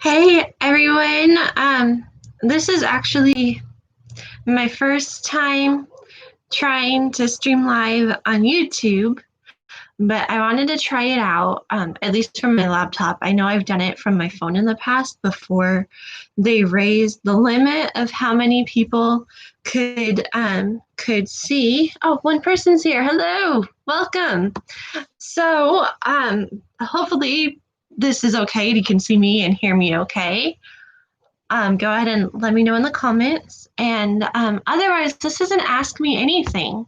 Hey everyone, this is actually my first time trying to stream live on YouTube, but I wanted to try it out, at least from my laptop. I know I've done it from my phone in the past before they raised the limit of how many people could see. Oh, one person's here. Hello, welcome. So, hopefully this is okay. You can see me and hear me okay. Go ahead and let me know in the comments. And otherwise, this is an Ask Me Anything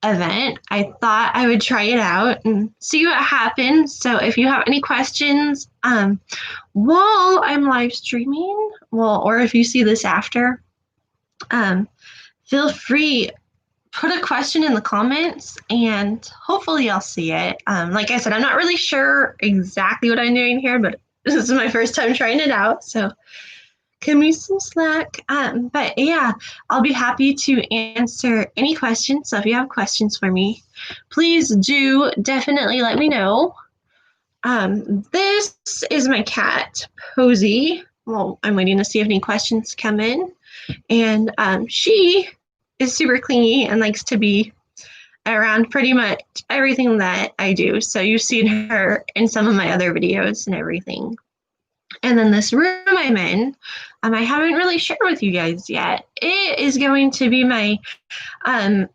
event. I thought I would try it out and see what happens. So if you have any questions while I'm live streaming, or if you see this after, feel free, put a question in the comments and hopefully I'll see it. Like I said, I'm not really sure exactly what I'm doing here, but this is my first time trying it out. So give me some slack. But yeah, I'll be happy to answer any questions. So if you have questions for me, please do definitely let me know. This is my cat, Posey. Well, I'm waiting to see if any questions come in. And she is super clingy and likes to be around pretty much everything that I do. So you've seen her in some of my other videos and everything. And then this room I'm in, I haven't really shared with you guys yet. It is going to be my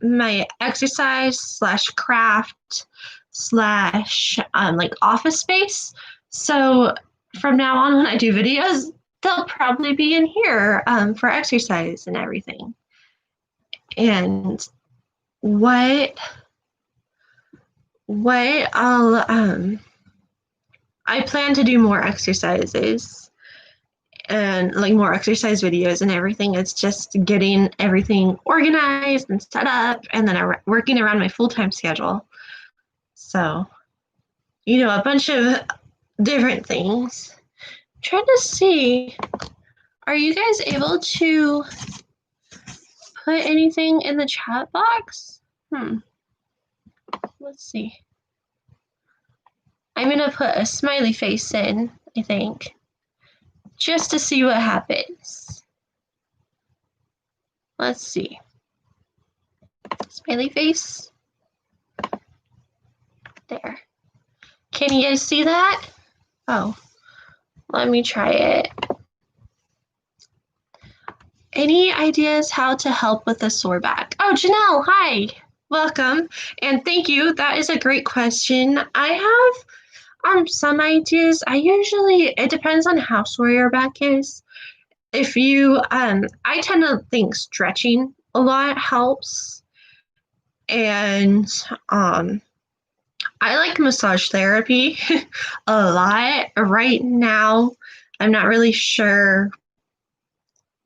my exercise slash craft slash like office space. So from now on, when I do videos, they'll probably be in here for exercise and everything. And what I'll I plan to do more exercises and like more exercise videos and everything. It's just getting everything organized and set up and then working around my full-time schedule. So, a bunch of different things. I'm trying to see, are you guys able to put anything in the chat box? Let's see. I'm going to put a smiley face in, I think, just to see what happens. Let's see. Smiley face. There. Can you guys see that? Oh, let me try it. Any ideas how to help with a sore back? Oh, Janelle, hi. Welcome. And thank you. That is a great question. I have some ideas. It depends on how sore your back is. If you, I tend to think stretching a lot helps. And I like massage therapy a lot. Right now, I'm not really sure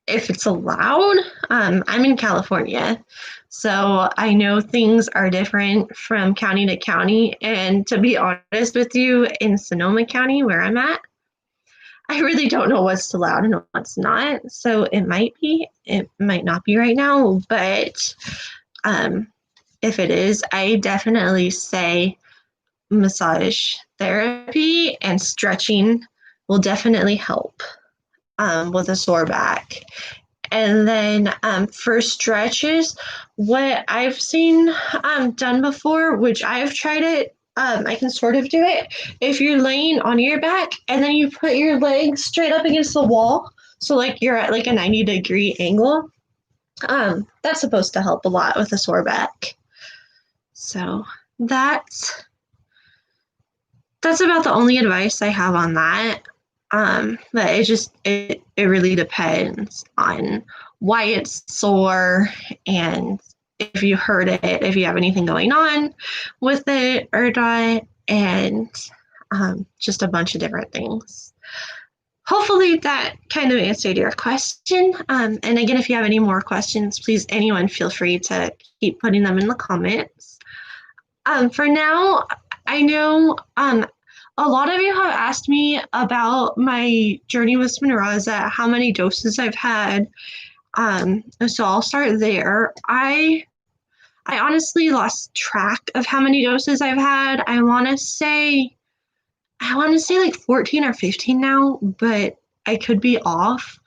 if it's allowed. I'm in California, so I know things are different from county to county. And to be honest with you, in Sonoma County, where I'm at, I really don't know what's allowed and what's not. So it might not be right now, but if it is, I definitely say massage therapy and stretching will definitely help with a sore back. And then for stretches, what I've seen done before, which I've tried it, I can sort of do it. If you're laying on your back and then you put your legs straight up against the wall, so like you're at like a 90-degree angle, that's supposed to help a lot with a sore back. So that's about the only advice I have on that. But it really depends on why it's sore and if you hurt it, if you have anything going on with it or not, and just a bunch of different things. Hopefully that kind of answered your question. And again, if you have any more questions, please, anyone, feel free to keep putting them in the comments. For now, I know a lot of you have asked me about my journey with Spinraza, how many doses I've had. So I'll start there. I honestly lost track of how many doses I've had. I want to say like 14 or 15 now, but I could be off.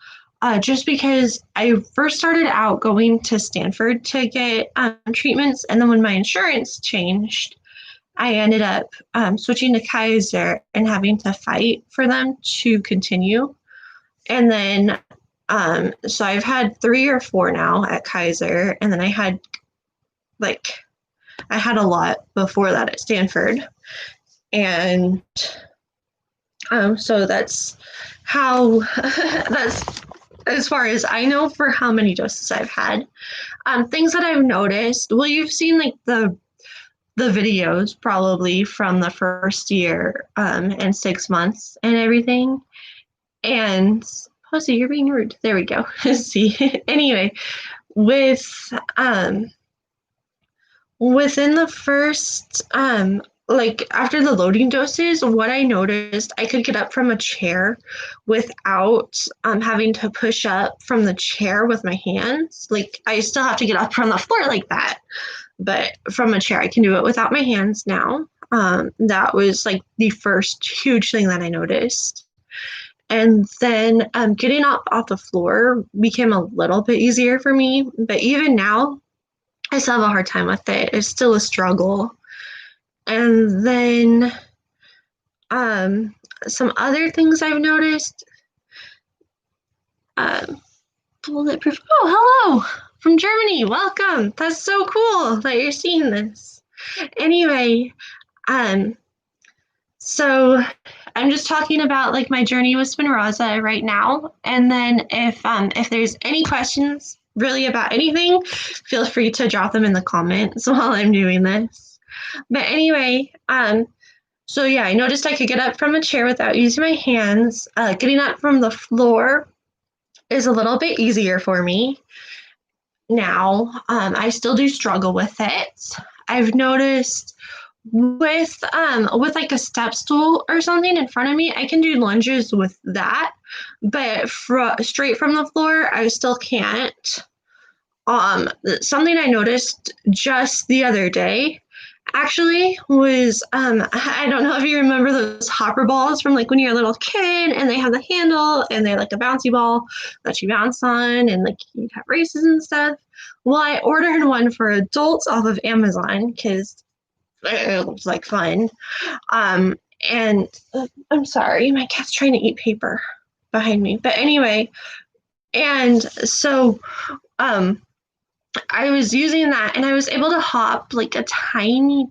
Just because I first started out going to Stanford to get treatments, and then when my insurance changed, I ended up switching to Kaiser and having to fight for them to continue. And then, so I've had 3 or 4 now at Kaiser, and then I had a lot before that at Stanford. And so that's how, that's as far as I know for how many doses I've had. Things that I've noticed, well, you've seen like the videos probably from the first year and 6 months and everything. And Posey, you're being rude. There we go. See, anyway, with within the first like after the loading doses, what I noticed, I could get up from a chair without having to push up from the chair with my hands. Like I still have to get up from the floor like that, but from a chair, I can do it without my hands now. That was like the first huge thing that I noticed. And then getting up off the floor became a little bit easier for me. But even now, I still have a hard time with it. It's still a struggle. And then some other things I've noticed. Bulletproof. Oh, hello from Germany. Welcome. That's so cool that you're seeing this. Anyway, so I'm just talking about like my journey with Spinraza right now. And then if there's any questions really about anything, feel free to drop them in the comments while I'm doing this. But anyway, so yeah, I noticed I could get up from a chair without using my hands. Getting up from the floor is a little bit easier for me now. I still do struggle with it. I've noticed with like a step stool or something in front of me, I can do lunges with that, but straight from the floor, I still can't. Something I noticed just the other day actually was I don't know if you remember those hopper balls from like when you're a little kid and they have the handle and they're like a bouncy ball that you bounce on and like you have races and stuff. Well, I ordered one for adults off of Amazon because it looks like fun. And I'm sorry, my cat's trying to eat paper behind me. But anyway, and so I was using that and I was able to hop like a tiny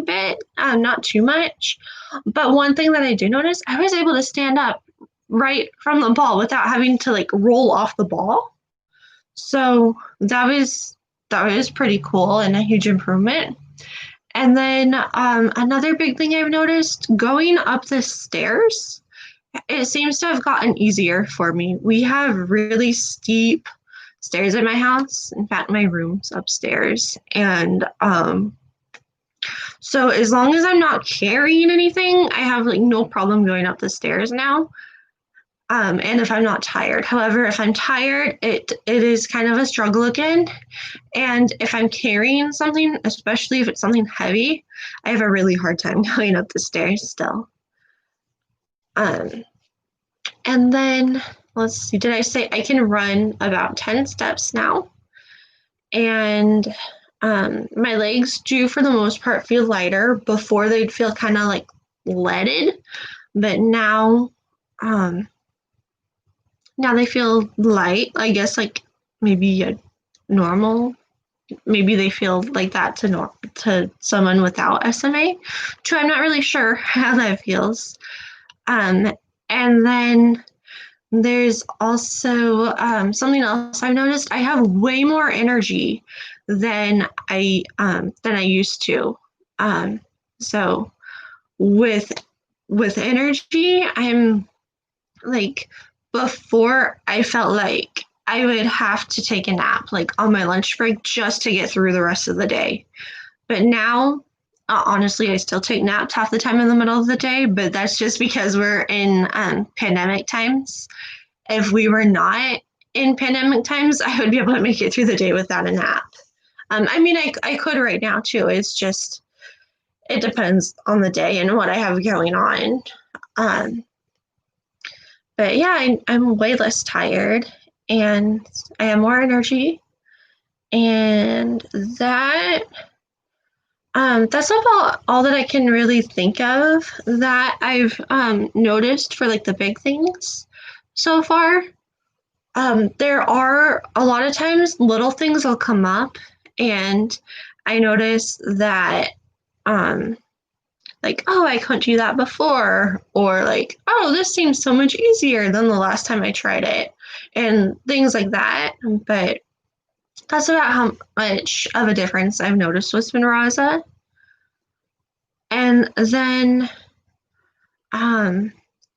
bit, not too much. But one thing that I did notice, I was able to stand up right from the ball without having to like roll off the ball. So that was pretty cool and a huge improvement. And then another big thing I've noticed, going up the stairs, it seems to have gotten easier for me. We have really steep stairs at my house. In fact, my room's upstairs. And so as long as I'm not carrying anything, I have like no problem going up the stairs now. And if I'm not tired. However, if I'm tired, it is kind of a struggle again. And if I'm carrying something, especially if it's something heavy, I have a really hard time going up the stairs still. And then, let's see, did I say I can run about 10 steps now? And my legs do, for the most part, feel lighter. Before, they'd feel kind of like leaded. But now they feel light, I guess, like maybe a normal. Maybe they feel like that to someone without SMA. True, I'm not really sure how that feels. And then there's also something else I've noticed. I have way more energy than I used to. So with energy, I'm like, before I felt like I would have to take a nap like on my lunch break just to get through the rest of the day. But now, honestly, I still take naps half the time in the middle of the day, but that's just because we're in pandemic times. If we were not in pandemic times, I would be able to make it through the day without a nap. I mean, I could right now too. It's just, it depends on the day and what I have going on. But yeah, I'm way less tired and I have more energy. And that's about all that I can really think of that I've noticed for like the big things so far. There are a lot of times little things will come up, and I notice that, um, like, oh, I couldn't do that before, or like, oh, this seems so much easier than the last time I tried it, and things like that. But that's about how much of a difference I've noticed with Spinraza. And then, um,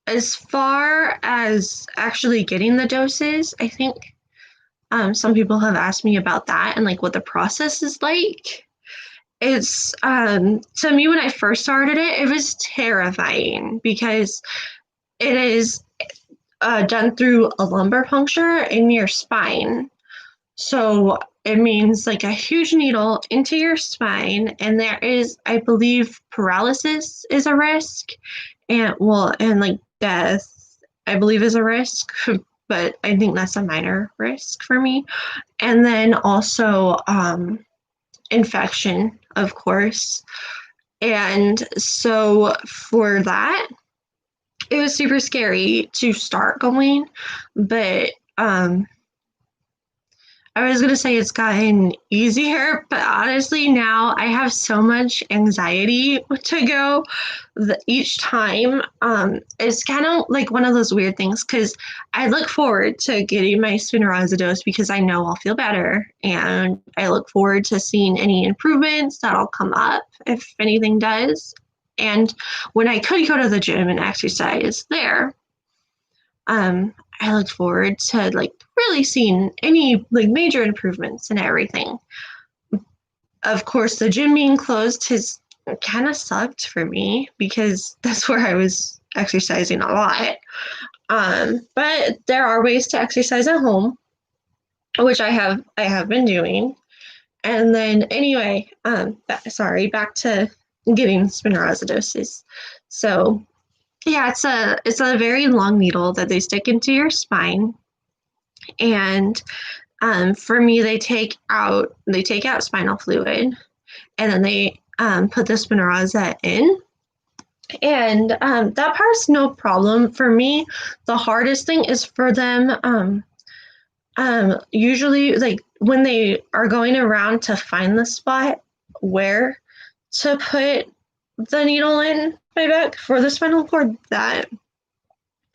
as far as actually getting the doses, I think some people have asked me about that and like what the process is like. It's to me when I first started it, it was terrifying because it is done through a lumbar puncture in your spine. So it means like a huge needle into your spine, and there is, I believe, paralysis is a risk, and well, and like death, I believe, is a risk, but I think that's a minor risk for me. And then also infection, of course. And so for that, it was super scary to start going, but I was going to say it's gotten easier, but honestly, now I have so much anxiety to go each time. It's kind of like one of those weird things because I look forward to getting my Spinraza dose because I know I'll feel better. And I look forward to seeing any improvements that'll come up if anything does. And when I could go to the gym and exercise there, I looked forward to like really seeing any like major improvements and everything. Of course, the gym being closed has kind of sucked for me because that's where I was exercising a lot. But there are ways to exercise at home, which I have been doing. And then anyway, back to getting Spinraza doses. So yeah, it's a very long needle that they stick into your spine, and for me, they take out spinal fluid, and then they put the Spinraza in, and that part's no problem for me. The hardest thing is for them. Usually, like when they are going around to find the spot where to put the needle in my back for the spinal cord, that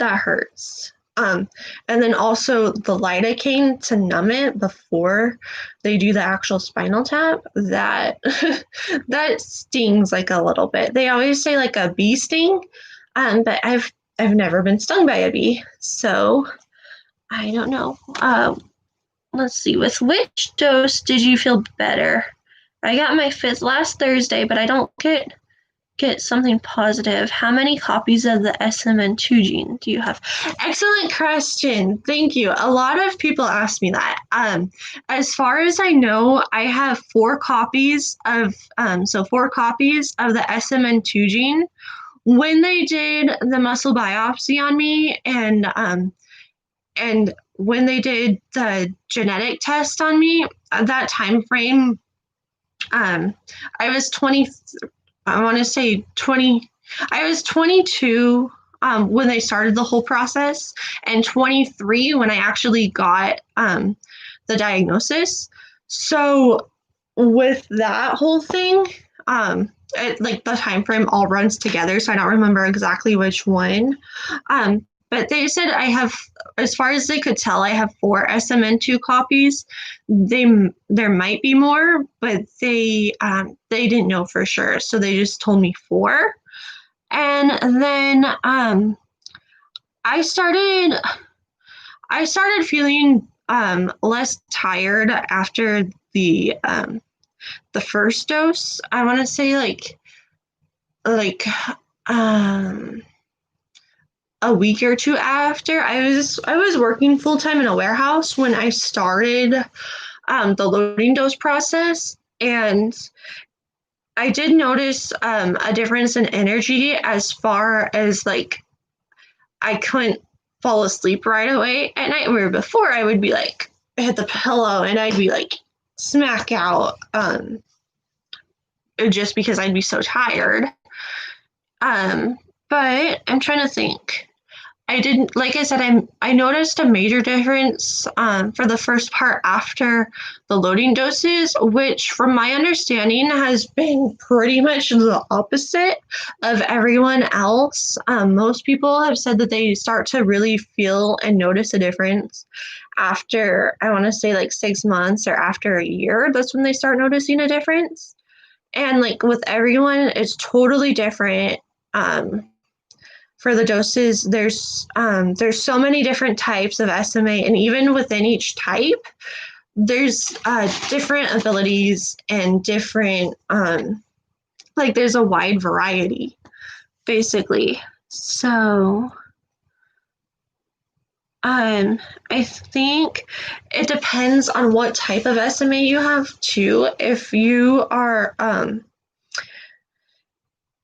hurts. And then also the lidocaine to numb it before they do the actual spinal tap, that that stings like a little bit. They always say like a bee sting, but I've never been stung by a bee, so I don't know. Let's see. With which dose did you feel better? I got my fifth last Thursday, but I don't get something positive. How many copies of the SMN2 gene do you have? Excellent question. Thank you. A lot of people ask me that. As far as I know, I have 4 copies of the SMN2 gene. When they did the muscle biopsy on me, and when they did the genetic test on me, at that time frame, I was 20. I want to say 20. I was 22 when they started the whole process, and 23 when I actually got the diagnosis. So with that whole thing, like the time frame all runs together, so I don't remember exactly which one. But they said I have, as far as they could tell, I have 4 SMN2 copies. There might be more, but they didn't know for sure, so they just told me 4. And then I started feeling less tired after the first dose. I want to say like a week or 2 after. I was working full time in a warehouse when I started the loading dose process, and I did notice a difference in energy as far as like I couldn't fall asleep right away at night, where before I would be like hit the pillow and I'd be like smack out, just because I'd be so tired. But I'm trying to think. I didn't, like I said, I noticed a major difference for the first part after the loading doses, which from my understanding has been pretty much the opposite of everyone else. Most people have said that they start to really feel and notice a difference after, I want to say like 6 months or after a year. That's when they start noticing a difference. And like with everyone, it's totally different. For the doses, there's so many different types of SMA, and even within each type, there's different abilities and different like there's a wide variety, basically. So I think it depends on what type of SMA you have too.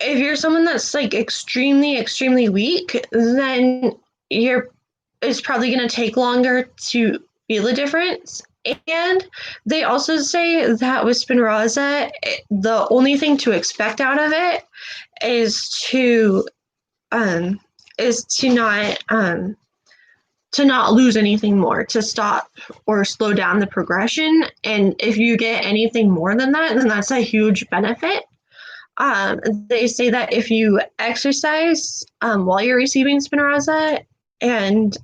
If you're someone that's like extremely, extremely weak, then it's probably going to take longer to feel the difference. And they also say that with Spinraza, the only thing to expect out of it is to not lose anything more, to stop or slow down the progression. And if you get anything more than that, then that's a huge benefit. They say that if you exercise while you're receiving Spinraza and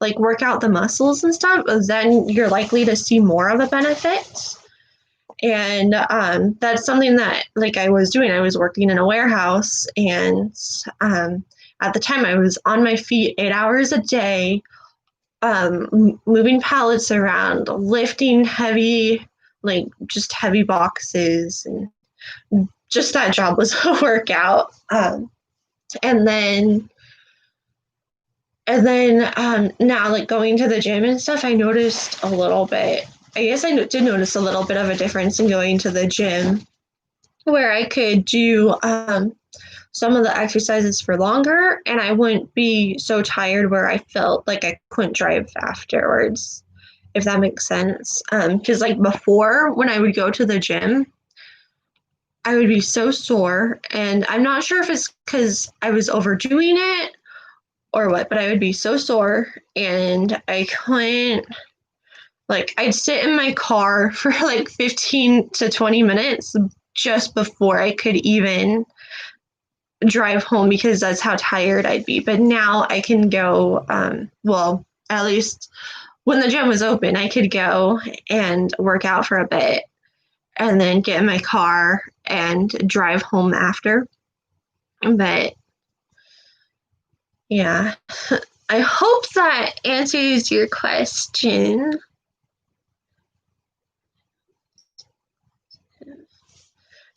like work out the muscles and stuff, then you're likely to see more of a benefit. And that's something that like I was doing. I was working in a warehouse, and at the time I was on my feet 8 hours a day, moving pallets around, lifting heavy, like just heavy boxes, and just that job was a workout. And then now, like going to the gym and stuff, I noticed a little bit. I guess I did notice a little bit of a difference in going to the gym, where I could do some of the exercises for longer, and I wouldn't be so tired where I felt like I couldn't drive afterwards, if that makes sense. Because like before, when I would go to the gym, I would be so sore, and I'm not sure if it's because I was overdoing it or what, but I would be so sore, and I couldn't, like, I'd sit in my car for like 15 to 20 minutes just before I could even drive home, because that's how tired I'd be. But now I can go, well, at least when the gym was open, I could go and work out for a bit and then get in my car and drive home after. But yeah, I hope that answers your question.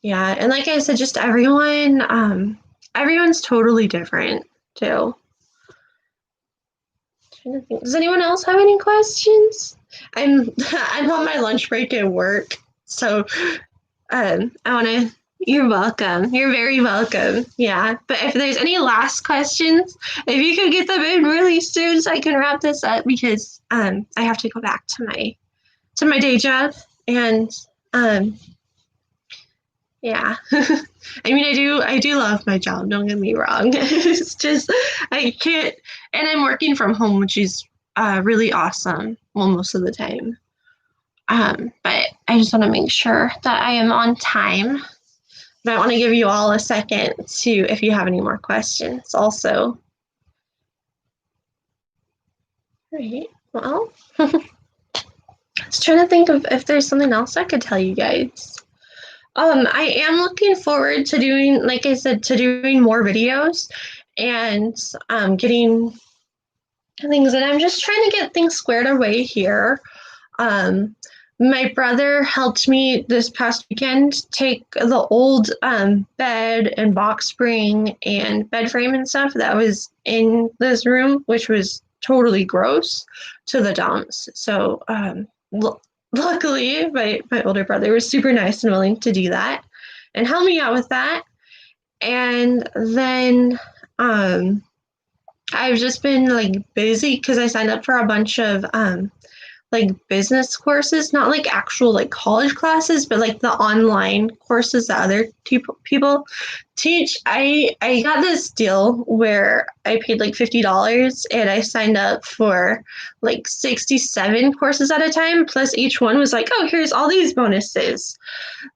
Yeah, and like I said, just everyone's totally different too. Does anyone else have any questions? I'm on my lunch break at work, so I want to. You're welcome. You're very welcome. Yeah, but if there's any last questions, if you could get them in really soon, so I can wrap this up, because I have to go back to my day job, and yeah. I mean, I do love my job, don't get me wrong. It's just I can't, and I'm working from home, which is really awesome, well, most of the time. But I just want to make sure that I am on time. But I want to give you all a second to, if you have any more questions also. All right, well, I was trying to think of if there's something else I could tell you guys. I am looking forward to doing, like I said, to doing more videos and getting things, and I'm just trying to get things squared away here. My brother helped me this past weekend take the old bed and box spring and bed frame and stuff that was in this room, which was totally gross, to the dumps. So luckily, my older brother was super nice and willing to do that and help me out with that. And then I've just been like busy because I signed up for a bunch of like business courses, not like actual like college classes, but like the online courses that other people teach. I got this deal where I paid like $50 and I signed up for like 67 courses at a time. Plus each one was like, oh, here's all these bonuses.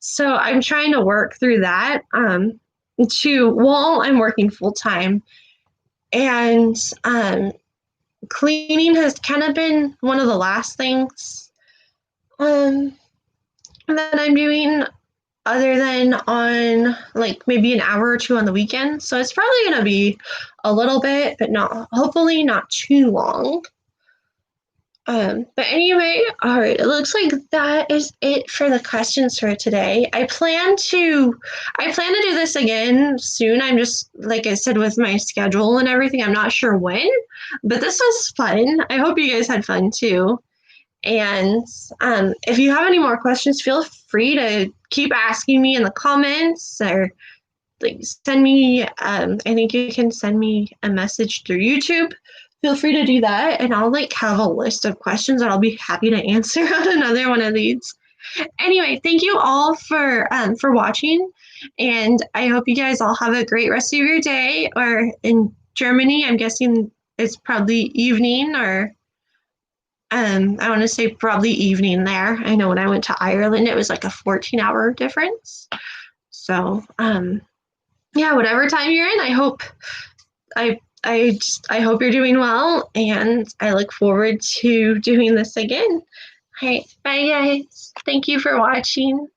So I'm trying to work through that. While I'm working full time, and cleaning has kind of been one of the last things um, that I'm doing, other than on like maybe an hour or two on the weekend. So it's probably going to be a little bit, but not, hopefully not too long. But anyway, all right, it looks like that is it for the questions for today. I plan to do this again soon. I'm just, like I said, with my schedule and everything, I'm not sure when, but this was fun. I hope you guys had fun too. And if you have any more questions, feel free to keep asking me in the comments, or like send me, I think you can send me a message through YouTube. Feel free to do that, and I'll like have a list of questions that I'll be happy to answer on another one of these. Anyway, thank you all for watching, and I hope you guys all have a great rest of your day. Or in Germany, I'm guessing it's probably evening, or I want to say probably evening there. I know when I went to Ireland, it was like a 14-hour difference. So yeah, whatever time you're in, I hope you're doing well, and I look forward to doing this again. All right, bye guys. Thank you for watching.